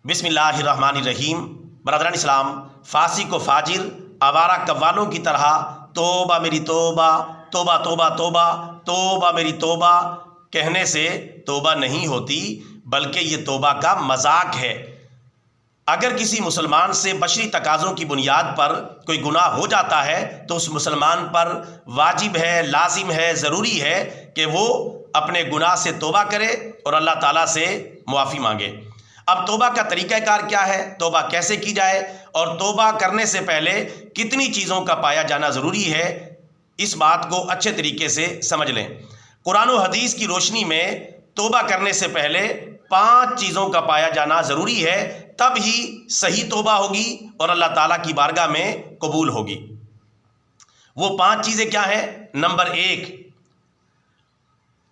بسم اللہ الرحمن الرحیم۔ برادران اسلام، فاسق کو فاجر، آوارہ قوالوں کی طرح توبہ میری توبہ، توبہ توبہ توبہ، توبہ میری توبہ کہنے سے توبہ نہیں ہوتی، بلکہ یہ توبہ کا مذاق ہے۔ اگر کسی مسلمان سے بشری تقاضوں کی بنیاد پر کوئی گناہ ہو جاتا ہے تو اس مسلمان پر واجب ہے، لازم ہے، ضروری ہے کہ وہ اپنے گناہ سے توبہ کرے اور اللہ تعالیٰ سے معافی مانگے۔ اب توبہ کا طریقہ کار کیا ہے، توبہ کیسے کی جائے، اور توبہ کرنے سے پہلے کتنی چیزوں کا پایا جانا ضروری ہے، اس بات کو اچھے طریقے سے سمجھ لیں۔ قرآن و حدیث کی روشنی میں توبہ کرنے سے پہلے 5 چیزوں کا پایا جانا ضروری ہے، تب ہی صحیح توبہ ہوگی اور اللہ تعالیٰ کی بارگاہ میں قبول ہوگی۔ وہ 5 چیزیں کیا ہیں؟ نمبر 1،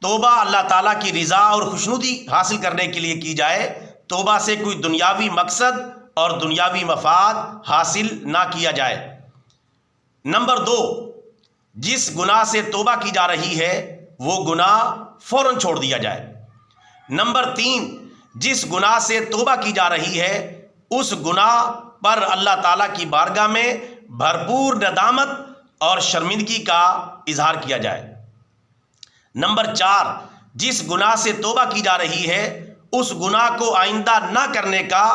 توبہ اللہ تعالیٰ کی رضا اور خوشنودی حاصل کرنے کے لیے کی جائے۔ توبہ سے کوئی دنیاوی مقصد اور دنیاوی مفاد حاصل نہ کیا جائے۔ نمبر 2، جس گناہ سے توبہ کی جا رہی ہے وہ گناہ فوراً چھوڑ دیا جائے۔ نمبر 3، جس گناہ سے توبہ کی جا رہی ہے اس گناہ پر اللہ تعالیٰ کی بارگاہ میں بھرپور ندامت اور شرمندگی کا اظہار کیا جائے۔ نمبر 4، جس گناہ سے توبہ کی جا رہی ہے اس گناہ کو آئندہ نہ کرنے کا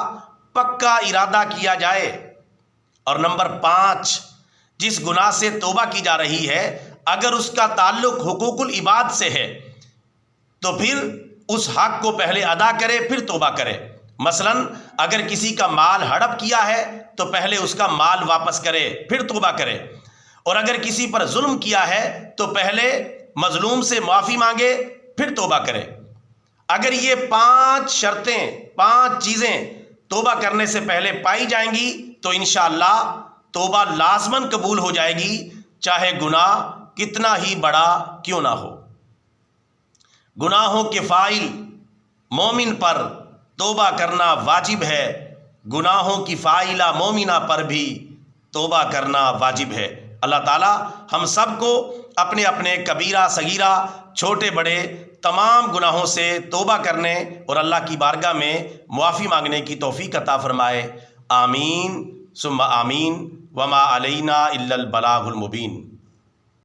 پکا ارادہ کیا جائے۔ اور نمبر 5، جس گناہ سے توبہ کی جا رہی ہے اگر اس کا تعلق حقوق العباد سے ہے تو پھر اس حق کو پہلے ادا کرے پھر توبہ کرے۔ مثلا اگر کسی کا مال ہڑپ کیا ہے تو پہلے اس کا مال واپس کرے پھر توبہ کرے، اور اگر کسی پر ظلم کیا ہے تو پہلے مظلوم سے معافی مانگے پھر توبہ کرے۔ اگر یہ 5 شرطیں، 5 چیزیں توبہ کرنے سے پہلے پائی جائیں گی تو انشاءاللہ توبہ لازماً قبول ہو جائے گی، چاہے گناہ کتنا ہی بڑا کیوں نہ ہو۔ گناہوں کے فاعل مومن پر توبہ کرنا واجب ہے، گناہوں کی فاعلہ مومنہ پر بھی توبہ کرنا واجب ہے۔ اللہ تعالیٰ ہم سب کو اپنے اپنے کبیرہ صغیرہ چھوٹے بڑے تمام گناہوں سے توبہ کرنے اور اللہ کی بارگاہ میں معافی مانگنے کی توفیق عطا فرمائے۔ آمین ثم آمین۔ وما علینا الا البلاغ المبین۔